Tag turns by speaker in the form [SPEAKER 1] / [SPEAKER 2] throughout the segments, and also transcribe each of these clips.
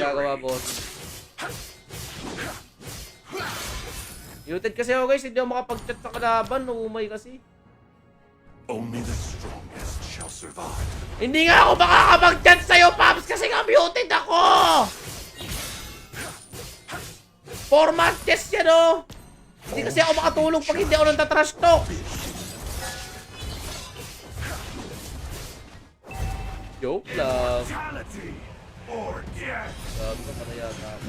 [SPEAKER 1] nagagawa, boss. Muted kasi ako, guys. Hindi ako makapag-chat sa kalaban. Umay kasi.
[SPEAKER 2] Only the strongest shall survive.
[SPEAKER 1] Hindi nga ako makakapag-chat sa'yo, Paps, kasi nga muted ako! Format test yan, oh! Hindi kasi ako makatulog pag hindi ako nagtatrash talk. Joke lang. Sabi ko pala yata ako.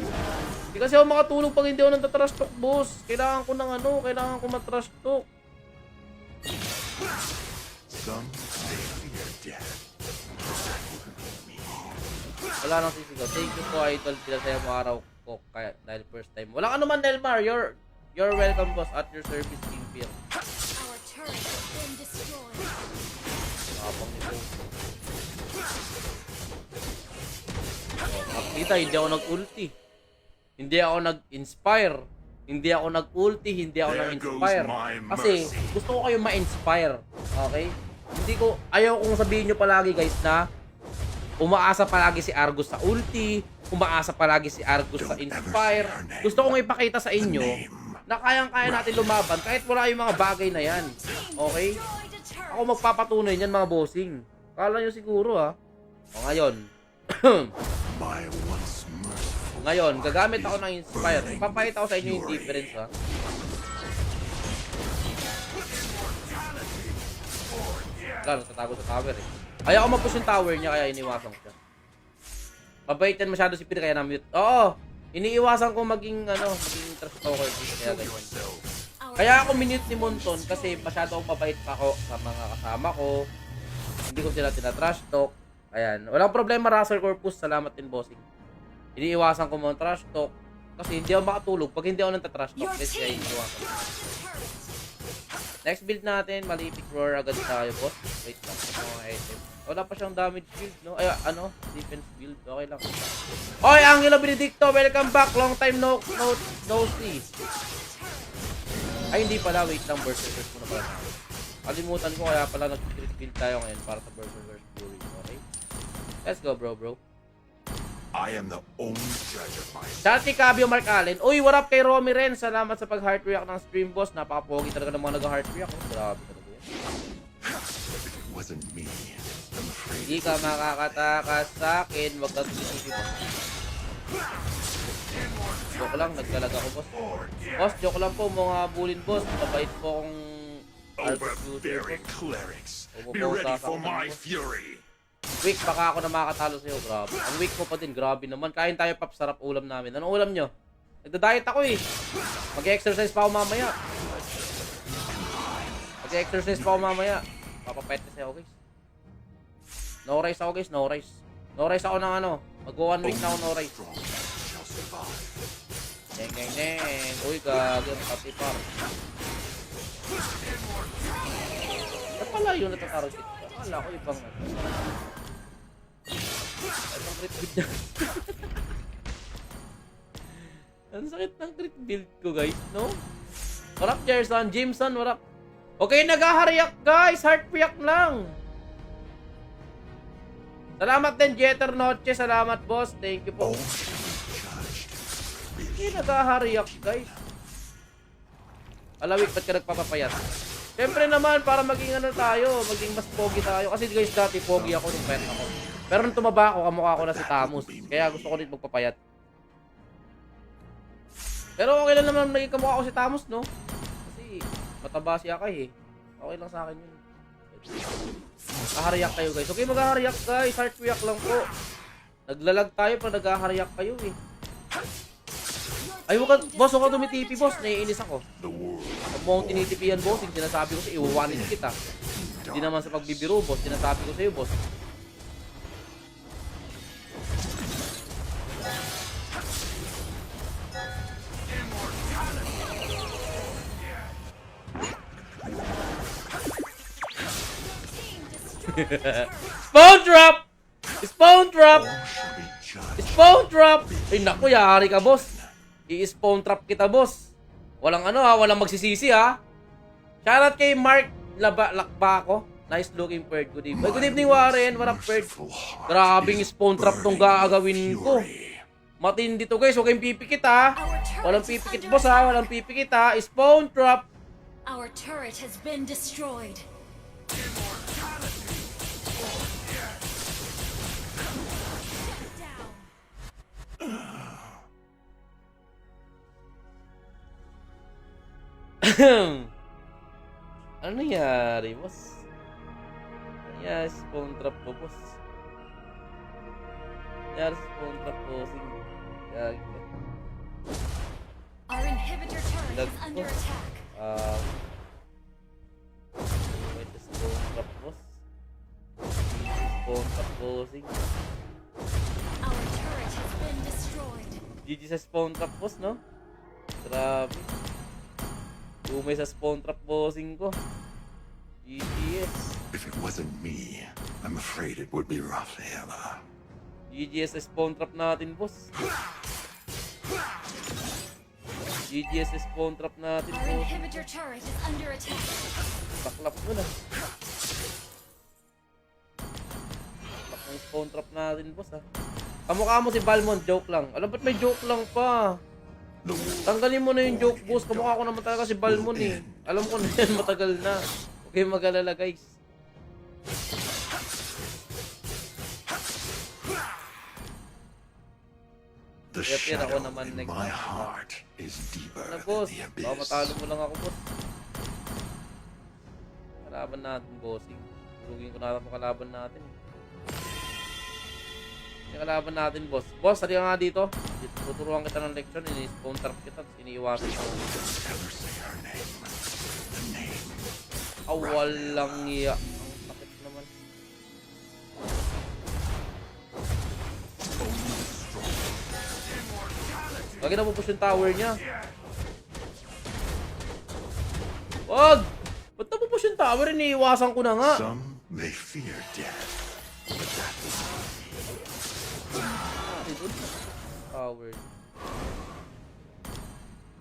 [SPEAKER 1] Hindi kasi ako makatulog pag hindi ako nagtatrash talk, boss. Kailangan ko ng ano, kailangan ko matrash talk.
[SPEAKER 2] Some may fear death.
[SPEAKER 1] Wala nang sisigaw. Thank you po, Idol. Pinasaya mo araw ko kaya dahil first time. Walang ano man, Delmar. You're welcome, boss, at your service, King Phil.
[SPEAKER 3] Our turret has been destroyed.
[SPEAKER 1] Kapang nito. Makita, hindi ako nag-ulti. Hindi ako nag-inspire. Hindi ako nag-ulti, hindi ako nag-inspire. Kasi gusto ko kayong ma-inspire. Okay? Hindi ko, ayaw kong sabihin nyo palagi, guys, na umaasa palagi si Argus sa ulti, umaasa palagi si Argus sa inspire. Gusto kong ipakita sa inyo na kayang-kaya natin lumaban kahit wala yung mga bagay na yan. Okay? Ako magpapatunay niyan, mga bossing. Kala nyo siguro, ha? O ngayon. Ngayon, gagamit ako ng inspire. Ipapakita ko sa inyo yung difference, ha? Wala, natatago sa tower, eh. Ayaw ko mag-push yung tower niya, kaya iniwasan ko siya. Mabait yan masyado si Pir, kaya na-mute. Oo! Iniiwasan ko maging trash talker, kaya ganyan. Kaya ako minute ni Monton kasi masyado akong mabait pa ako sa mga kasama ko. Hindi ko sila tina-trash talk. Ayan. Walang problema, Russell Corpus. Salamat din, bossing. Iniiwasan ko mga trash talk kasi hindi ako makatulog pag hindi ako nagta-trash talk. Kasi kaya iniiwasan ko. Next build natin, malipik roar agad tayo, boss. Wait lang, mga item. Wala pa siyang damage build, no? Ay, defense build. Okay lang. Oy, Angelo Benedicto, welcome back. Long time no see. Ay, hindi pala. Wait lang, Berserkers muna pala. Kalimutan ko, kaya pala nag-crit build tayo ngayon para sa Berserkers Fury. Okay? Let's go, bro.
[SPEAKER 2] I am the only judge of my
[SPEAKER 1] Dati Cabio Mark Allen. Uy, what up kay Romy Ren? Salamat sa pag-heart react ng stream, boss. Napaka-pogi talaga ng mga nag-heart react. Oh, grabe talaga yan.
[SPEAKER 2] If it wasn't me, I'm afraid.
[SPEAKER 1] Hindi ka makakatakas sa akin. Wag kang isipin mo. Joke lang, naglalag ako, boss. Boss, joke lang po. Mga bulin, boss. Mabait po akong
[SPEAKER 2] Overbearing clerics, be ready for my fury.
[SPEAKER 1] Weak, baka ako na makakatalo sa'yo. Grabe. Ang weak mo pa din. Grabe naman. Kain tayo, Pap. Sarap ulam namin. Anong ulam nyo? Nagda-diet ako, eh. Mag-exercise pa ako mamaya. Papapayat kasi ako, guys. No rice ako, guys. No rice. No rice ako ng ano. Mag-1 week na ako no rice. Neng. Uy, gagi. Ang pati par. Ba't pala yun natataro siya? Akala ko ibang ang crit build na. Ang sakit ng crit build ko, guys, no? What up, Jerson? Jameson, what up? Okay, nag-hariak, guys. Heart react lang. Salamat din, Jeter Noche. Salamat, boss. Thank you po. Okay, nag-hariak, guys. Alawik, ba't ka nagpapapayat? Siyempre naman, para maging ano tayo, maging mas pogi tayo. Kasi guys, dati pogi ako nung pet ako. Pero nung tumaba ako, kamukha ko na si Tamus. Kaya gusto ko din magpapayat. Pero okay lang naman naging kamukha ko si Tamus, no? Kasi mataba si Akay, eh. Okay lang sa akin yun. Nag-hariak kayo, guys. Okay, mag-hariak, guys. Heart react lang po. Naglalag tayo pa nag-hariak kayo, eh. Ay, boss, huwag ka tumitipi, boss. Naiinis ako. Pag mo akong tinitipian, boss, yung sinasabi ko sa iwawanin kita. Hindi naman sa pagbibiro, boss. Sinasabi ko sa iyo, boss. Spawn drop! Spawn drop! Spawn drop! Ay, naku, yari ka, boss. I-spawn trap kita, boss. Walang ano, ha, walang magsisisi, ha. Shoutout kay Mark Lakbako. Nice looking bird. Good evening. Good evening, Warren. What up, bird? Grabing spawn trap tong gagawin ko. Matindi to guys, huwag kayong pipikit ha.
[SPEAKER 3] Our turret
[SPEAKER 1] Walang
[SPEAKER 3] is
[SPEAKER 1] pipikit
[SPEAKER 3] under
[SPEAKER 1] boss ha,
[SPEAKER 3] attack.
[SPEAKER 1] walang pipikit ha. Spawn trap.
[SPEAKER 3] Our turret has been destroyed. Down.
[SPEAKER 1] Ano nangyari, boss? Nangyari sa spawn trap po, boss. Nangyari sa spawn trap po, Gagi ka.
[SPEAKER 3] Our inhibitor turret
[SPEAKER 1] Lag
[SPEAKER 3] is under
[SPEAKER 1] po.
[SPEAKER 3] attack.
[SPEAKER 1] Wait, the spawn trap, boss. Spawn trap posing.
[SPEAKER 3] Our turret has been destroyed.
[SPEAKER 1] GG sa spawn trap, boss, no? Grabe. Umay sa spawn trap bossing ko. GGS.
[SPEAKER 2] If it wasn't me, I'm afraid it would be Rafaela.
[SPEAKER 1] GGS sa spawn trap natin, boss. GGS sa spawn trap natin,
[SPEAKER 3] Our
[SPEAKER 1] boss.
[SPEAKER 3] inhibitor turret is under attack.
[SPEAKER 1] Baklap mo na. Baklap ng spawn trap natin, boss, ha. Kamukha mo si Balmond, joke lang. Alam ba't may joke lang pa?
[SPEAKER 2] The war
[SPEAKER 1] Tanggalin mo na yung joke, boss. Kamukha ko naman talaga si Balmond, eh. Alam ko na yan, matagal na. Huwag kayong mag-alala, guys.
[SPEAKER 2] The
[SPEAKER 1] Kaya tira ko
[SPEAKER 2] shadow
[SPEAKER 1] naman
[SPEAKER 2] in
[SPEAKER 1] next
[SPEAKER 2] my
[SPEAKER 1] time.
[SPEAKER 2] heart is deeper
[SPEAKER 1] Ano,
[SPEAKER 2] than
[SPEAKER 1] boss?
[SPEAKER 2] the
[SPEAKER 1] Baka
[SPEAKER 2] abyss.
[SPEAKER 1] matalo mo lang ako, boss. Kalaban natin, bossing. Turugin ko na lang ang kalaban natin. Yung kalaban natin, boss. Boss, halika nga dito. Tuturuan kita ng leksyon. Ini-spawn trap kita. Tapos iniiwasan ko.
[SPEAKER 2] Tell her say her name. The name.
[SPEAKER 1] Walang iya. Ang sakit naman. Lagi na pupush yung tower niya. Wag! Ba't na pupush yung tower? Iniiwasan ko na nga.
[SPEAKER 2] Some may fear death, but that is
[SPEAKER 1] Tower.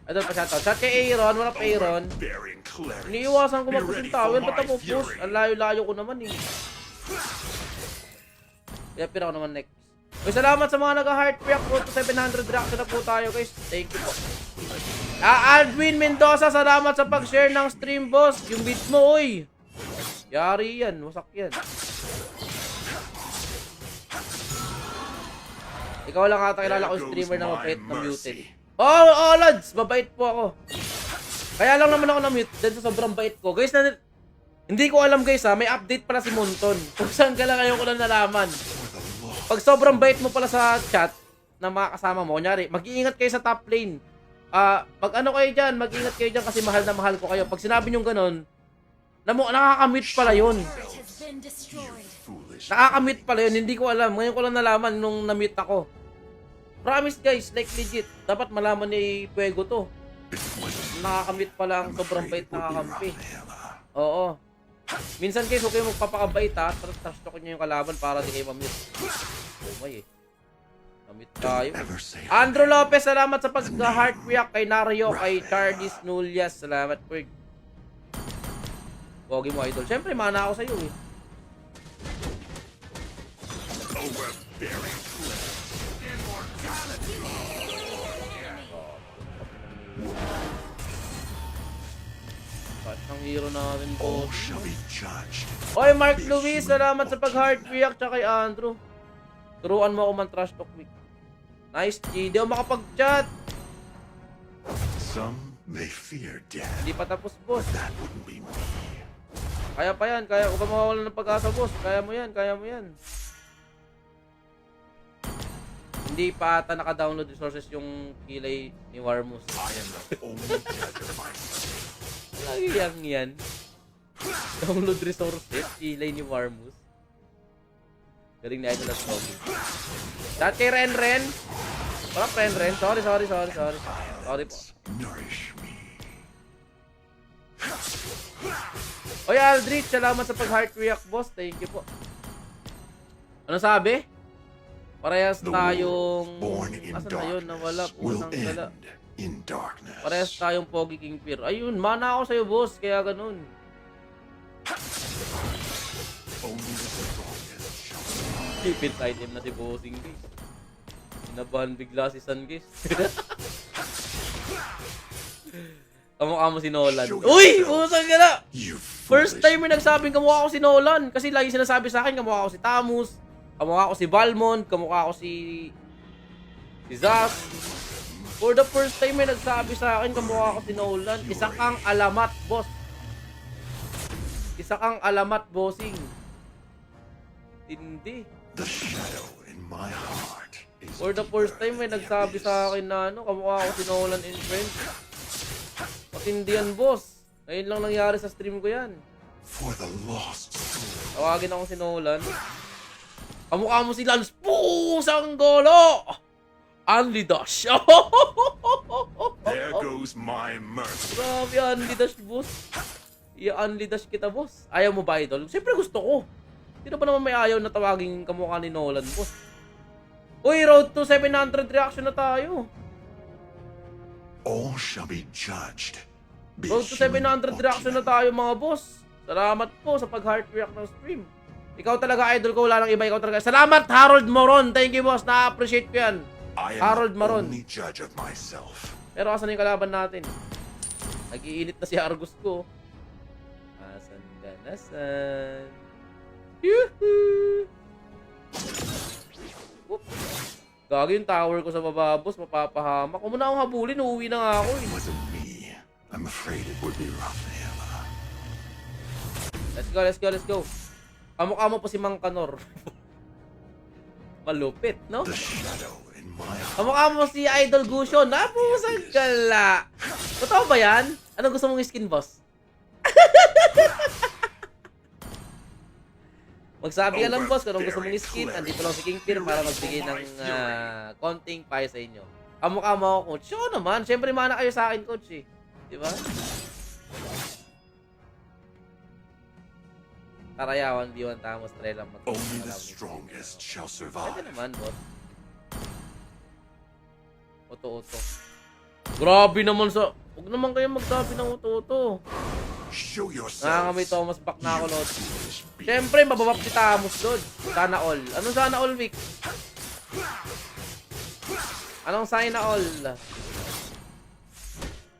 [SPEAKER 1] Ito pa shoutout. Shot kay Aaron. Wala pa Aaron.
[SPEAKER 2] bearing clerics.
[SPEAKER 1] Iniiwasan ko
[SPEAKER 2] Be
[SPEAKER 1] mag-push
[SPEAKER 2] ready
[SPEAKER 1] yung tower.
[SPEAKER 2] for
[SPEAKER 1] Ba't na
[SPEAKER 2] my
[SPEAKER 1] pupush?
[SPEAKER 2] fury.
[SPEAKER 1] Ang layo-layo ko naman eh. Kaya pira ko naman next. Uy, salamat sa mga nag-heart react po to 700 reaction na po tayo guys. Thank you po. Aldwin Mendoza, salamat sa pag-share ng stream boss. Yung beat mo, uy. Yari yan, wasak yan. Ikaw lang ata kilala ko yung streamer na mabait na muted. Oh, lads, mabait po ako. Kaya lang naman ako na-mute dahil sa sobrang bait ko. Guys, hindi ko alam guys ha, may update pala si Monton. Kung saan ka lang ngayon ko lang nalaman. Pag sobrang bait mo pala sa chat na mga kasama mo, kunyari, mag-iingat kayo sa top lane. Pag ano kayo dyan, mag-iingat kayo dyan kasi mahal na mahal ko kayo. Pag sinabi nyo ganun, nakakamute pala yun.
[SPEAKER 3] Turret has been destroyed.
[SPEAKER 2] Foolish.
[SPEAKER 1] Nakakamute pala yun, hindi ko alam. Ngayon ko lang nalaman nung na-mute ako. Promise guys, like legit. Dapat malaman ni Puego to.
[SPEAKER 2] If it wasn't me,
[SPEAKER 1] Nakakamute pala ang
[SPEAKER 2] I'm
[SPEAKER 1] sobrang
[SPEAKER 2] afraid
[SPEAKER 1] bait
[SPEAKER 2] it would be
[SPEAKER 1] nakakampi.
[SPEAKER 2] Rafaela.
[SPEAKER 1] Oo. Minsan guys, huwag kayong magpapakabait ha. Trash talk nyo yung kalaban para di kayo mamute. Umay eh. Mamute tayo.
[SPEAKER 2] Ever say her
[SPEAKER 1] Andrew
[SPEAKER 2] name.
[SPEAKER 1] Lopez, salamat sa pag-heart react kay Nario, kay Chardis Nullias. Salamat po. Pogi mo idol. Siyempre, mana ako sa'yo eh.
[SPEAKER 2] Overbearing clerics.
[SPEAKER 1] Kahit ng hero natin po.
[SPEAKER 2] All shall be judged.
[SPEAKER 1] Oy, Mark Luis, salamat sa pag-heart react tsaka kay Andrew. Turuan mo ako man trash talk week. Nice, G. Di ako makapag-chat.
[SPEAKER 2] Some may fear death,
[SPEAKER 1] Hindi pa tapos, boss.
[SPEAKER 2] that wouldn't be me.
[SPEAKER 1] Kaya pa yan. Kaya huwag ka mawawalan ng pag-asa, boss. Kaya mo yan. Kaya mo yan. Hindi pa ata naka-download resources yung kilay ni Warmus.
[SPEAKER 2] I am the only judge of myself.
[SPEAKER 1] Lagi yan. Download resources, kilay ni Warmus. Galing ni Idol at Tommy. Dahil kay Ren. Wala Ren. Sorry po.
[SPEAKER 2] Nourish me.
[SPEAKER 1] Oy, Aldrich, salamat sa pag-heart react, boss. Thank you po. Ano sabi? Parehas
[SPEAKER 2] The
[SPEAKER 1] tayong...
[SPEAKER 2] world born in
[SPEAKER 1] Asan na yun? Nawala.
[SPEAKER 2] darkness will
[SPEAKER 1] Pusang gala.
[SPEAKER 2] end in darkness.
[SPEAKER 1] Parehas tayong Pogi King Fear. Ayun, mana ako sa'yo, boss. Kaya ganun.
[SPEAKER 2] Only the strongest shall
[SPEAKER 1] Keep it item na si Bossing, guys. Nabahan bigla si San, guys. Kamukha mo si Nolan. Uy! Pusang ka na!
[SPEAKER 2] You
[SPEAKER 1] First
[SPEAKER 2] foolish
[SPEAKER 1] time may nagsabing kamukha ko si Nolan. Kasi lagi sinasabi sa akin, kamukha ko si Tamus, kamukha ko si Balmond, kamukha ko si Zaz. For the first time may nagsabi sa akin, kamukha ko si Nolan. Isa kang alamat, boss. Isa kang alamat, bossing. Hindi.
[SPEAKER 2] The shadow in my heart is
[SPEAKER 1] For the first time may nagsabi sa akin na ano, kamukha ko si Nolan in Friends. Matindi yan, boss. Ngayon lang nangyari sa stream ko yan.
[SPEAKER 2] for the lost soul.
[SPEAKER 1] Tawagin ako si Nolan. Kamukha mo si Lance. Pusang golo! Unli Dash.
[SPEAKER 2] There goes my mercy.
[SPEAKER 1] Grabe, Unli Dash, boss. I-Unli Dash kita, boss. Ayaw mo ba, idol? Siyempre gusto ko. Sino pa naman may ayaw na tawagin kamukha ni Nolan, boss? Uy, road to 700 reaction na tayo.
[SPEAKER 2] All shall be judged. Be
[SPEAKER 1] Road to
[SPEAKER 2] human
[SPEAKER 1] 700
[SPEAKER 2] or
[SPEAKER 1] reaction na
[SPEAKER 2] demon.
[SPEAKER 1] tayo, mga boss. Salamat po sa pag-heart react ng stream. Ikaw talaga, idol ko. Wala nang iba. Ikaw talaga. Salamat, Harold Moron. Thank you, boss. Na-appreciate ko yan.
[SPEAKER 2] I am
[SPEAKER 1] Harold
[SPEAKER 2] the
[SPEAKER 1] Maron.
[SPEAKER 2] only judge of myself.
[SPEAKER 1] Pero asan yung kalaban natin? Nag-iinit na si Argus ko. Asan ka nasan? Yuhuu! Whoop. Gagi yung tower ko sa baba, boss. Mapapahamak. Kung muna akong habulin, uuwi na nga ako eh.
[SPEAKER 2] It wasn't me. I'm afraid it would be Raphael.
[SPEAKER 1] Let's go, let's go, let's go. Kamukha mo po si Mang Kanor. Malupit, no?
[SPEAKER 2] The shadow in my heart.
[SPEAKER 1] Kamukha mo si Idol Gusion. Napusang gala. Totoo ba yan? Ano gusto mong skin, boss? Magsabi ka lang, boss, kung anong gusto mong skin. Andito lang si King Fear para magbigay ng konting payo sa inyo. Kamukha mo ako, coach. Oo naman. Siyempre, mana kayo sa akin, coach, eh. Diba? Tarayawan, B1 Tamos, try lang
[SPEAKER 2] Only the strongest shall
[SPEAKER 1] Pwede
[SPEAKER 2] survive.
[SPEAKER 1] naman, boss. Uto-uto. Grabe naman sa... Huwag naman kayo magsabi ng uto-uto.
[SPEAKER 2] Show yourself.
[SPEAKER 1] Nakakami Thomas back na ako, Lord.
[SPEAKER 2] Foolish beast.
[SPEAKER 1] Siyempre, mababap si Tamos, Lord. Sana all. Anong sana all, Vic? Anong sana all?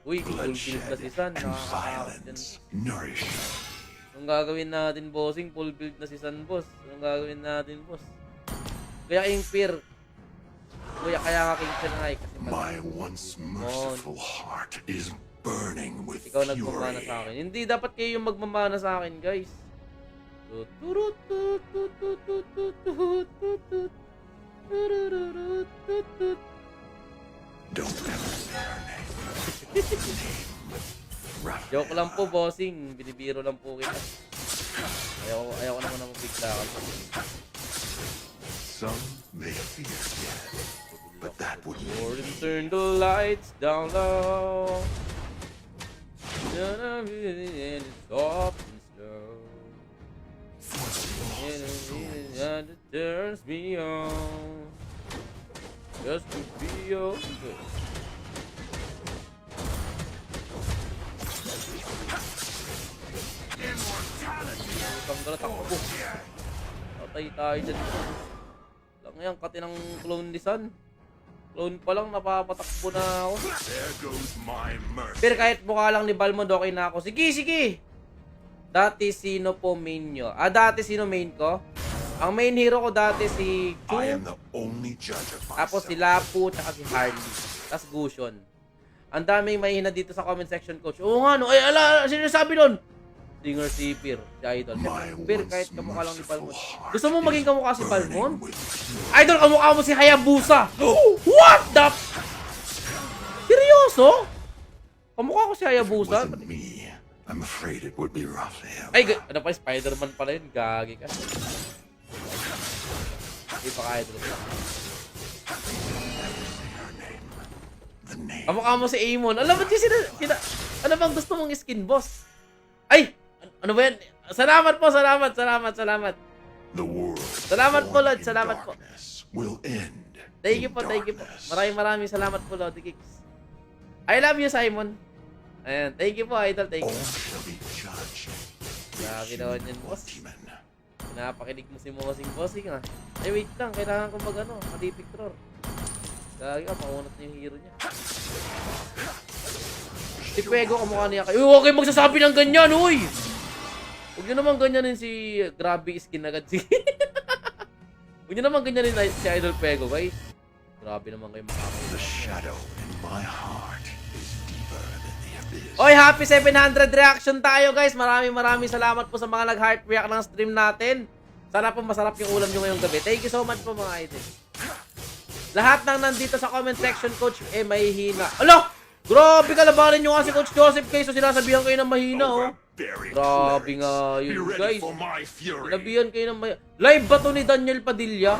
[SPEAKER 1] Uy, full build na si San.
[SPEAKER 2] And
[SPEAKER 1] Nakakakot yan.
[SPEAKER 2] violence nourish.
[SPEAKER 1] Anong gagawin natin, bossing? Full build na si San, boss. Anong gagawin natin, boss? Kaya King Fear. Kuya, kaya nga King Fear nga eh. Kasi
[SPEAKER 2] My once merciful heart is burning with
[SPEAKER 1] ikaw nagmamana
[SPEAKER 2] fury.
[SPEAKER 1] sa akin. Hindi, dapat kayo yung magmamana sa akin, guys.
[SPEAKER 2] Don't ever say her name. Raphael.
[SPEAKER 1] Joke lang po, bossing. Binibiro lang po kita. Ayaw ko naman naman bigla ka.
[SPEAKER 2] Some may fear death, but that would
[SPEAKER 1] Lord,
[SPEAKER 2] make me
[SPEAKER 1] turn the lights down low. And it's soft and slow.
[SPEAKER 2] for the lost souls.
[SPEAKER 1] And it turns me on. Just to be your good. Tanggal takbo. Patay tayo dyan. Lang yan, katinang clone ni San. Clone pa lang, napapatakbo na ako.
[SPEAKER 2] There goes my mercy.
[SPEAKER 1] Pero kahit mukha lang ni Balmond, okay na ako. Sige, sige! Dati sino po main nyo? Dati sino main ko? Ang main hero ko dati si Chu,
[SPEAKER 2] I am the only judge of
[SPEAKER 1] tapos si
[SPEAKER 2] myself.
[SPEAKER 1] Lapu, tsaka si Harley. Tapos Gusion. Ang daming mahina dito sa comment section, coach. Oo nga, no? Ay, ala, sino sabi nun? Singer si Pir, si Idol.
[SPEAKER 2] My
[SPEAKER 1] Pir,
[SPEAKER 2] once
[SPEAKER 1] kahit kamukha lang ni
[SPEAKER 2] merciful
[SPEAKER 1] Balmond.
[SPEAKER 2] heart
[SPEAKER 1] Gusto mo maging kamukha si
[SPEAKER 2] burning
[SPEAKER 1] Balmond?
[SPEAKER 2] with fury.
[SPEAKER 1] Idol, kamukha mo si Hayabusa! What the? Seryoso? Kamukha ko si
[SPEAKER 2] It
[SPEAKER 1] Hayabusa?
[SPEAKER 2] wasn't me. I'm afraid it would be Raphael.
[SPEAKER 1] Ay, ano pa, Spider-Man pala yun. Gagi ka. Hindi pa ka idol ko.
[SPEAKER 2] Her name. The name.
[SPEAKER 1] Kamukha mo si Amon. Alam mo, ano bang gusto mong skin, boss? Ay! Ano ba yan? Salamat po, salamat.
[SPEAKER 2] The world.
[SPEAKER 1] Salamat po,
[SPEAKER 2] born
[SPEAKER 1] Lord.
[SPEAKER 2] in
[SPEAKER 1] Salamat po.
[SPEAKER 2] darkness Will end.
[SPEAKER 1] Thank you
[SPEAKER 2] in
[SPEAKER 1] po, thank you po.
[SPEAKER 2] darkness.
[SPEAKER 1] Maraming salamat po, Lord Kicks. I love you, Simon. Ayan, thank you po, Idol. Thank
[SPEAKER 2] All
[SPEAKER 1] you.
[SPEAKER 2] shall be judged.
[SPEAKER 1] Grabe naman yan, boss.
[SPEAKER 2] Demon.
[SPEAKER 1] Pinapakinig mo si Bossing, ah. Ay, wait lang. Kailangan ko mag-ano, mag-picture. Gagi ka, makunat na yung hero niya. Si Pego kamukha niya kayo. Uy, huwag kayo magsasabi ng ganyan, uy! Huwag nyo naman ganyanin si Grabe Skin agad. Huwag nyo naman ganyanin si Idol Pego, guys. Grabe naman kayo makakain.
[SPEAKER 2] The shadow in my heart is deeper than the abyss.
[SPEAKER 1] Oy, happy 700 reaction tayo, guys. Maraming salamat po sa mga nag-heart react ng stream natin. Sana po masarap yung ulam nyo ngayong gabi. Thank you so much po, mga idol. Lahat ng nandito sa comment section, Coach, may hina. Alo! Grabe ka, labanan nyo nga si Coach Joseph kayo. So sinasabihan kayo ng mahina, oh. Grabe nga yun, guys. Sinabihan kayo ng mahina. Live ba to ni Daniel Padilla?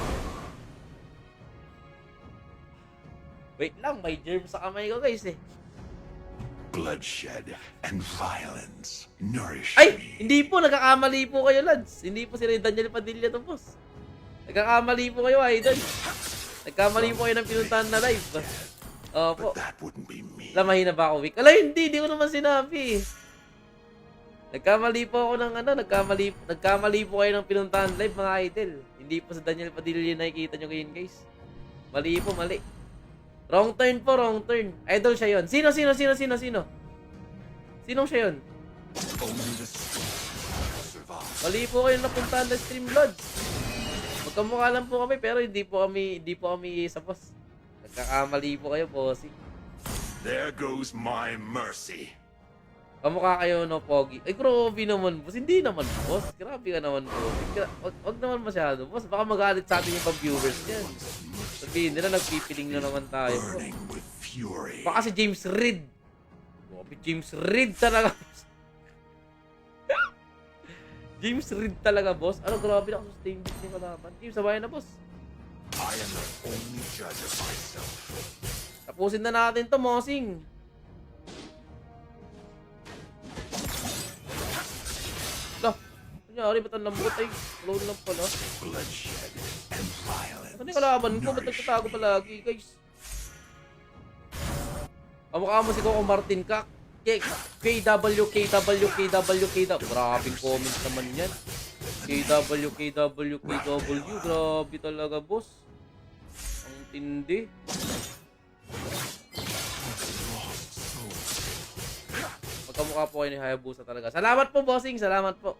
[SPEAKER 1] Wait lang, may germ sa kamay ko, guys, eh.
[SPEAKER 2] Bloodshed and violence nourish
[SPEAKER 1] Ay!
[SPEAKER 2] me.
[SPEAKER 1] Hindi po, nagkakamali po kayo, lads. Hindi po si Daniel Padilla to, boss. Nagkakamali po kayo, idol. Nagkamali po kayo ng pinuntahan na live. Opo.
[SPEAKER 2] But that wouldn't be me.
[SPEAKER 1] Mahina ba ako, Vic? Ala, hindi ko naman sinabi. Nagkamali po ako ng nagkamali po kayo ng pinuntahan live, mga idol. Hindi po sa Daniel Padilla yung nakikita nyo ngayon, guys. Mali po, mali. Wrong turn po, wrong turn. Idol siya yun. Sino? Sinong siya yun?
[SPEAKER 2] Only the strong survive.
[SPEAKER 1] Mali po kayo napuntahan ng Streamlords. Magkamukha lang po kami, pero hindi po kami sa boss. Nagkakamali po kayo, bossy.
[SPEAKER 2] There goes my mercy.
[SPEAKER 1] Kamukha kayo, no, Pogi. Ay, grabe naman, boss. Hindi naman, boss. Grabe ka naman, boss. Wag naman masyado, boss. Baka magalit sa atin yung pag-viewers niyan. Sabihin nila, nagpipiling na naman tayo, boss.
[SPEAKER 2] Burning with fury.
[SPEAKER 1] Baka si James Reed. Grabe, James Reed talaga, boss. James Reed talaga, boss. Ano, grabe na ako sa steam beat niya kalaban. Team, sabayan na, boss.
[SPEAKER 2] I am the only judge of myself.
[SPEAKER 1] Tapusin na natin to, Mosing. Lah, kunyari, ba't ang lambot? Ay, clone lang pala.
[SPEAKER 2] Bloodshed and violence.
[SPEAKER 1] Ano yung kalaban ko? Ba't nagtatago palagi, guys? Kamukha mo si Coco Martin ka. KW. Grabing comment naman yan. KW. Grabe talaga, boss. Ang tindi. Magkamukha po kayo ni Hayabusa talaga. Salamat po, bossing. Salamat po.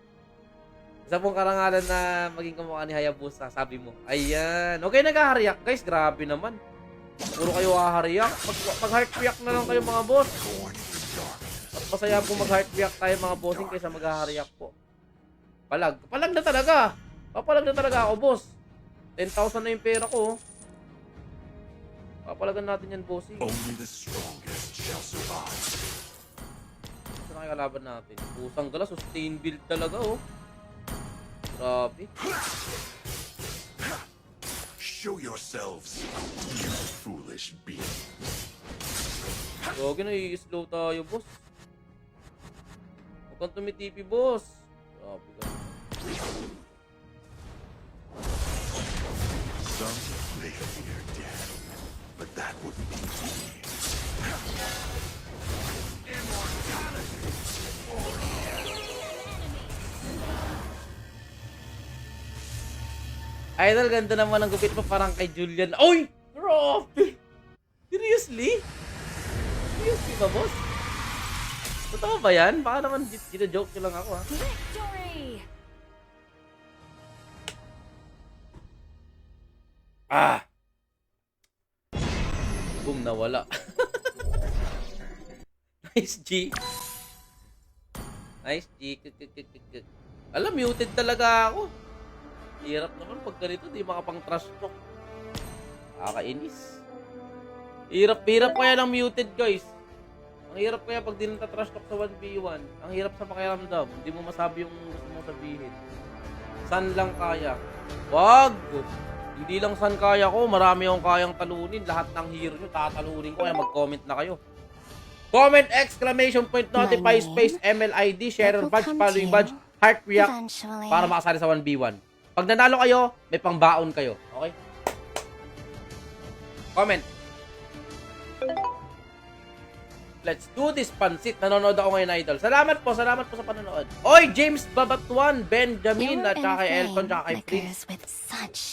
[SPEAKER 1] Isa pong karangalan na maging kamukha ni Hayabusa, sabi mo. Ayan. Okay, nag-hariak, guys. Grabe naman. Puro kayo hahariak. Mag-heart react na lang kayo, mga boss. Mas masaya po mag-heart react tayo, mga bossing, kaysa mag-hariak po. Palag na talaga. Papalag na talaga ako, boss. 10,000 na yung pera ko. Papalagan natin yan, bossing.
[SPEAKER 2] Only the strongest shall survive.
[SPEAKER 1] Saan na kalaban natin? Pusang gala, sustain build talaga, oh. Grabe.
[SPEAKER 2] Show yourselves, you foolish beings.
[SPEAKER 1] Gagi na, i-slow tayo, boss. Huwag kang tumitipi, boss. Grabe ka.
[SPEAKER 2] Some may fear death, but that wouldn't be me.
[SPEAKER 1] Idol, ganda naman ang gupit mo, parang kay Julian. Oy! Grabe! Seriously? Seriously ba, boss? Totoo ba yan? Baka naman gina-joke nyo lang ako, ha?
[SPEAKER 3] Victory!
[SPEAKER 1] Ah! Boom, nawala. Nice, G. Nice, G. Alam, muted talaga ako. Hirap naman pag ganito, di makapang-trash talk. Nakakainis. Hirap kaya ng muted, guys. Ang hirap kaya pag di nagtatrash talk sa 1v1. Ang hirap sa pakiramdam. Hindi mo masabi yung gusto mong sabihin. San lang kaya? Wag! Hindi lang san kaya ko. Marami akong kayang talunin. Lahat ng hero nyo, tatalunin ko. Kaya mag-comment na kayo. Comment, exclamation point, notify, space, MLID, share, badge, following badge, heart react, para makasali sa 1v1. Pag nanalo kayo, may pangbaon kayo. Okay? Comment. Let's do this, Pansit. Nanonood ako ngayon, Idol. Salamat po sa panonood. Oy, James Babatuan, Benjamin, at saka kay Elton, at kay Prince.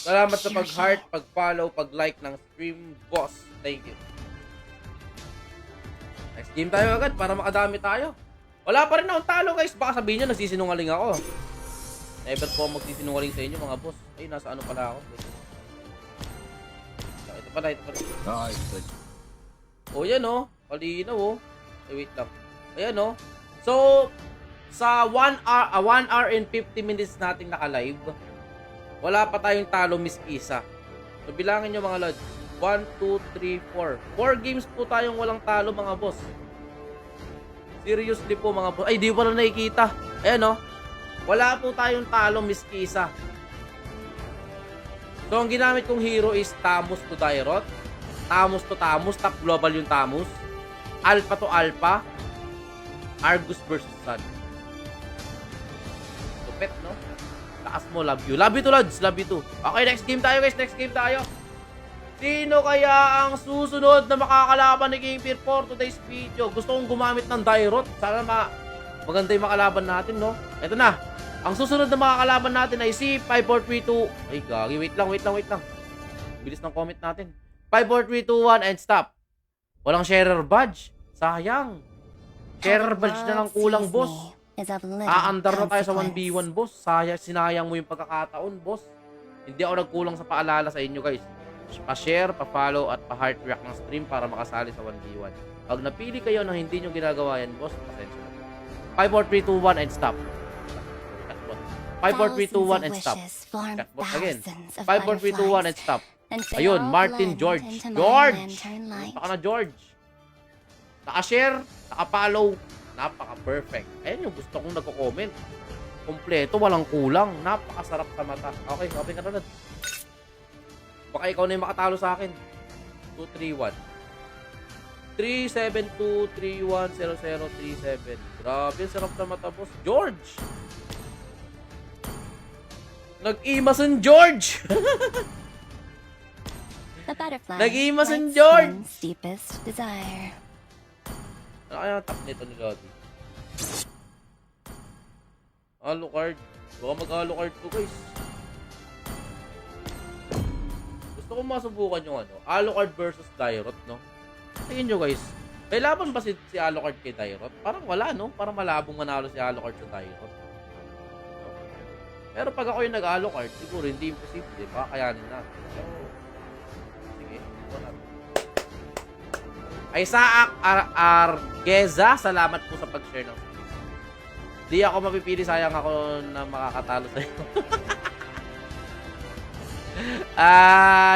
[SPEAKER 1] Salamat sa pag-heart, pag-follow, pag-like ng stream, boss. Thank you. Next game tayo agad para makadami tayo. Wala pa rin akong talo, guys. Baka sabihin nyo, nagsisinungaling ako. Never po magsisinungaling sa inyo, mga boss. Ay, nasa ano pala ako. Ito pala. O, yan o. Kalinaw o. Wait lang. Ayan o. So, sa 1 hour and 50 minutes nating naka-live, wala pa tayong talo, Miss Isa. So, bilangin nyo, mga lods. 1, 2, 3, 4. 4 games po tayong walang talo, mga boss. Seriously po, mga boss. Ay, di pa na nakikita. Ayan o. Wala po tayong talo, Miss Isa. So, ang ginamit kong hero is Tamus to Dairot. Tamus to Tamus. Top global yung Tamus. Alpha to Alpha. Argus versus Sun. Lupet, no? Taas mo, love you. Love you to, Lods. Love you to. Okay, next game tayo, guys. Next game tayo. Sino kaya ang susunod na makakalaban ni Game Fear for today's video? Gusto kong gumamit ng Dairot. Sana maganda yung makalaban natin, no? Ito na. Ang susunod na makakalaban natin ay si 5432. Ay, gagi. Wait lang. Bilis ng comment natin. 5432-1 and stop. Walang sharer badge. Sayang. Sharer badge na lang kulang, boss. Aandar na tayo sa 1v1, boss. Sinayang mo yung pagkakataon, boss. Hindi ako nagkulang sa paalala sa inyo, guys. Pa-share, pa-follow, at pa-heart react ng stream para makasali sa 1v1. Pag napili kayo na hindi nyo ginagawa yan, boss, pasensya na. 5432-1 and stop. 5432-1 and stop. Catbot again. 5432-1 and stop. Ayun, Martin George. Baka na George. Naka-share, naka-follow. Napaka-perfect. Ayan yung gusto kong nagko-comment. Kompleto, walang kulang. Napakasarap sa mata. Okay, okay ka na. Baka ikaw na yung makatalo sa akin. 231. 372310037. Grabe, sarap sa mata, boss. George! Nag-imasan George! Nag-imasan George!
[SPEAKER 4] Deepest desire.
[SPEAKER 1] Ano kaya ang top nito ni Lodi? Alucard. Baka mag-Alucard to, guys. Gusto ko masubukan yung Alucard versus Dairot, no? Tingin nyo, guys. May laban ba si Alucard kay Dairot? Parang wala, no? Parang malabong manalo si Alucard sa Dairot. Pero pag ako yung nag-Alucard, siguro hindi imposible. Baka kayanin natin. So, sige. Ito natin. Isaac Argueza, salamat po sa pag-share ng stream. Di ako mapipili, sayang ako na makakatalo sa'yo.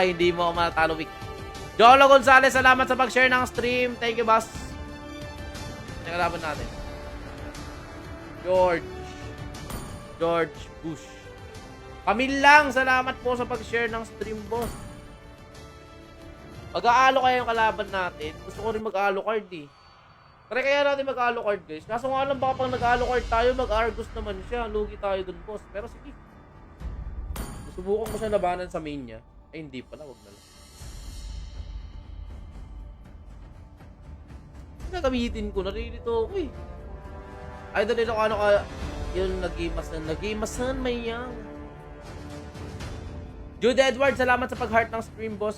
[SPEAKER 1] Hindi mo ako matatalo, Vic. Jolo Gonzalez, salamat sa pag-share ng stream. Thank you, boss. Nagalaban natin. George Bush. Kamilang, salamat po sa pag-share ng stream, boss. Mag-aalo kaya yung kalaban natin. Gusto ko rin mag-aalo card, eh. Try kaya natin mag-aalo card, guys. Kaso nga lang, baka pag nag-aalo card tayo, mag-Argus naman siya. Lugi tayo dun, boss. Pero sige. Subukan ko siya labanan sa main niya. Ay, hindi pala. Wag na lang. Nagamitin ko. Narilito ako, eh. Idol nito ano ka yung nag-imasan may yang. Jude Edward, salamat sa pag-heart ng stream, boss.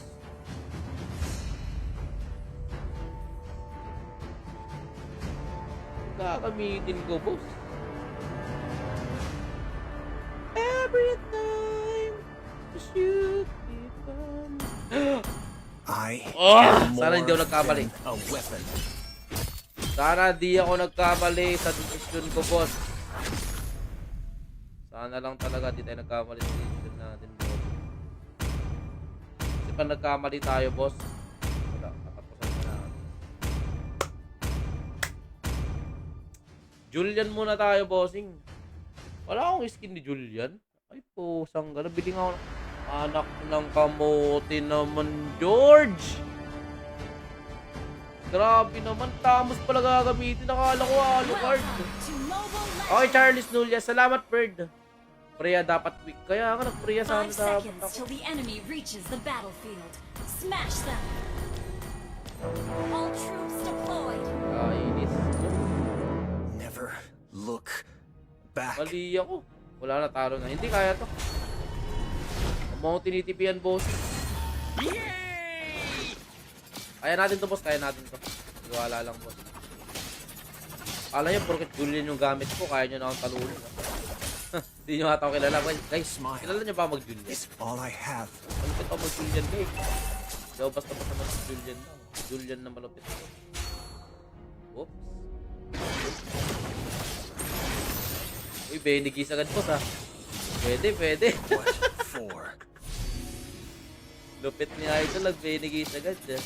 [SPEAKER 1] Gagamitin ko, boss. Every time to shoot sana hindi ako nagkamali. Sana di ako nagkamali sa decision ko, boss. Sana lang talaga di tayo nagkamali sa decision natin, boss. Kasi pa nagkamali tayo, boss, wala, katapusan na natin. Julian muna tayo, bossing. Wala akong skin ni Julian. Ay po, sangga. Nabili nga ako. Anak ng kamote naman, George. Grabe naman. Tamus pala gagamitin. Nakala ko Alucard. Okay, Charles Nulia. Salamat, Bird. Preya dapat weak. Kaya nga nag-preya sana
[SPEAKER 3] 5
[SPEAKER 1] dapat
[SPEAKER 3] seconds
[SPEAKER 1] ako.
[SPEAKER 3] till the enemy reaches the battlefield. Smash them. All troops deployed.
[SPEAKER 1] Mali ako. Wala na, talo na. Hindi kaya to. Ang mga tinitipian, boss. Kaya natin to, boss. Kaya natin to. Iwala lang, boss. Alam nyo, porket Julian yung gamit ko, kaya nyo na akong talunin. Hindi nyo ata ako kilala. Guys, kilala nyo ba mag-Julian?
[SPEAKER 2] It's all I have.
[SPEAKER 1] Malupit ako mag-Julian, guys. Hindi ako basta-basta mag-Julian lang. Julian na malupit ako. Oops. Uy, Benigis agad, boss, ha. Pwede.
[SPEAKER 2] What for?
[SPEAKER 1] Lupit ni Idol, nag-Benigis agad, ha.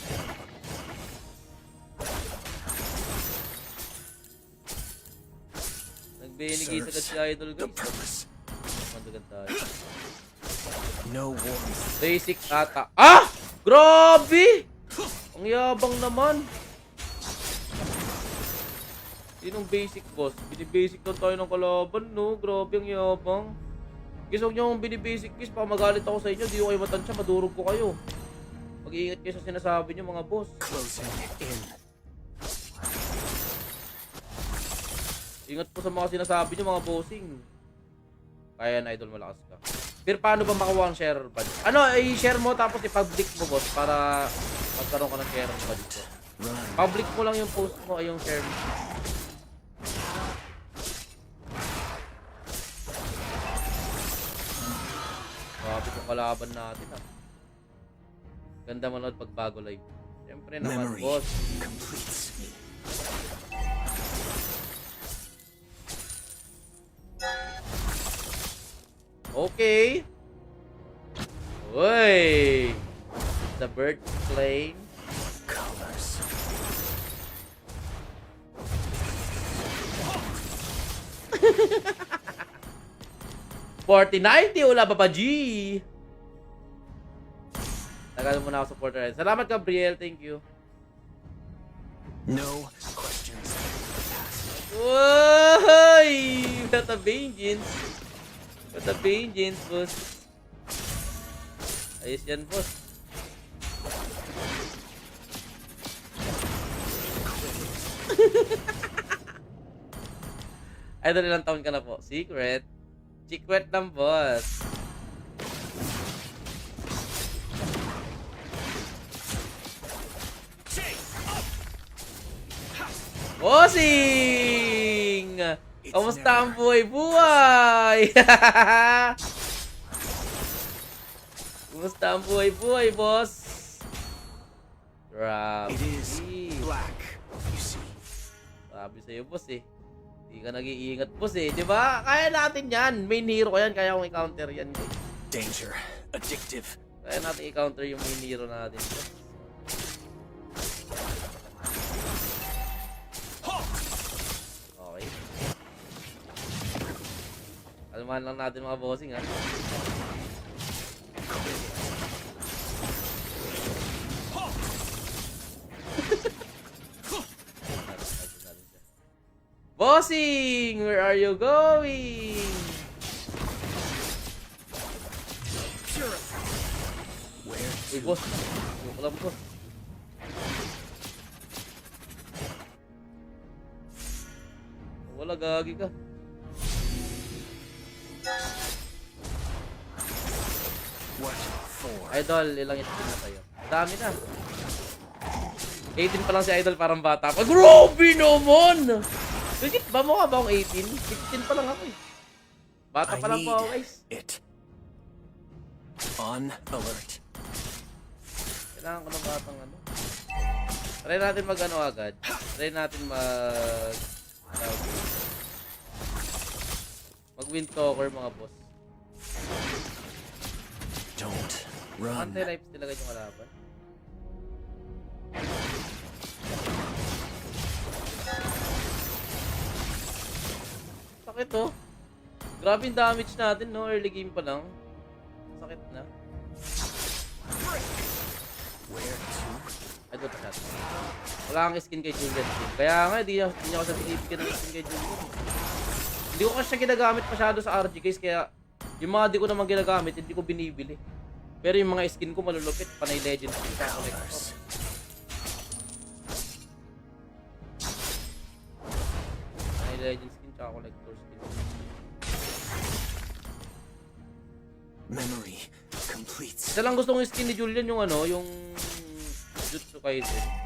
[SPEAKER 1] Nag-Benigis agad si Idol,
[SPEAKER 2] The
[SPEAKER 1] guys.
[SPEAKER 2] purpose.
[SPEAKER 1] Mandagan tayo.
[SPEAKER 2] No warmth.
[SPEAKER 1] Basic ata. Ah! Grabe! Ang yabang naman. Sinong basic, boss? Binibasic lang tayo ng kalaban, no? Grabe ang yabang. Guys, huwag nyo akong binibasic, guys. Baka magalit ako sa inyo. Di ko kayo matansya. Madurog ko kayo. Mag-iingat kayo sa sinasabi nyo, mga boss.
[SPEAKER 2] Closing in.
[SPEAKER 1] Ingat po sa mga sinasabi nyo, mga bossing. Kaya na, Idol, malakas ka. Pero paano ba makuha ang share badge? Ano, i-share mo tapos i-public mo, boss, para magkaroon ka ng share badge ko.
[SPEAKER 2] Run.
[SPEAKER 1] Public mo lang yung post mo ay yung share mo. Grabe itong kalaban natin, ah. Ganda manood pag bago live. Siyempre naman,
[SPEAKER 2] Memory
[SPEAKER 1] boss.
[SPEAKER 2] completes me.
[SPEAKER 1] Okay. Uy. The bird plane.
[SPEAKER 2] Colors.
[SPEAKER 1] $40.90 wala pa pa G. Tagal mo na ako supporter. Salamat, Gabriel. Thank you.
[SPEAKER 2] No questions.
[SPEAKER 1] Uy! Got a vengeance. Got a vengeance, boss. Ayos yan, boss. Idol, ilang taon ka na po? Secret. Secret ng boss. Bossing! Kamusta ang buhay-buhay? Kamusta ang buhay-buhay, boss? Grabe.
[SPEAKER 2] It is black, you see.
[SPEAKER 1] Sabi sa'yo, boss, eh. Hindi ka nag-iingat, boss, eh. Di ba? Kaya natin yan. Main hero ko yan. Kaya akong i-counter yan, guys.
[SPEAKER 2] Danger. Addictive.
[SPEAKER 1] Kaya natin i-counter yung main hero natin, boss. Okay. Kalmahan lang natin mga bossing, ha. Bossing! Where are you going?
[SPEAKER 2] Where
[SPEAKER 1] Uy,
[SPEAKER 2] to?
[SPEAKER 1] boss. Huwag lang, boss. Wala, gagi ka.
[SPEAKER 2] What for?
[SPEAKER 1] Idol, ilang itin na tayo? Dami na. 18 pa lang si Idol, parang bata pa. Grabe naman! Legit ba? Mukha ba akong 18? 16 pa lang ako, eh. Bata pa lang po ako, guys.
[SPEAKER 2] It. On alert.
[SPEAKER 1] Kailangan ko ng batang ano. Try natin mag ano agad. Try natin mag wind talker, mga boss.
[SPEAKER 2] Don't run.
[SPEAKER 1] Anti-life talaga yung kalaban. Sakit, oh. Grabe yung damage natin, no? Early game pa lang. Sakit na.
[SPEAKER 2] Where to?
[SPEAKER 1] Ay, doon pa siya. Wala kang skin kay Julian. Kaya nga, di niya ako sa pinipigyan ng skin kay Julian. Hindi ko kasi siya ginagamit masyado sa RG, guys. Kaya yung mga di ko naman ginagamit, hindi ko binibili. Pero yung mga skin ko malulupit. Panay legend skin sa collector. Panay legend skin sa collector skin.
[SPEAKER 5] Memory completes.
[SPEAKER 1] Isa lang gusto kong skin ni Julian yung ano, yung Jutsu Kaisen.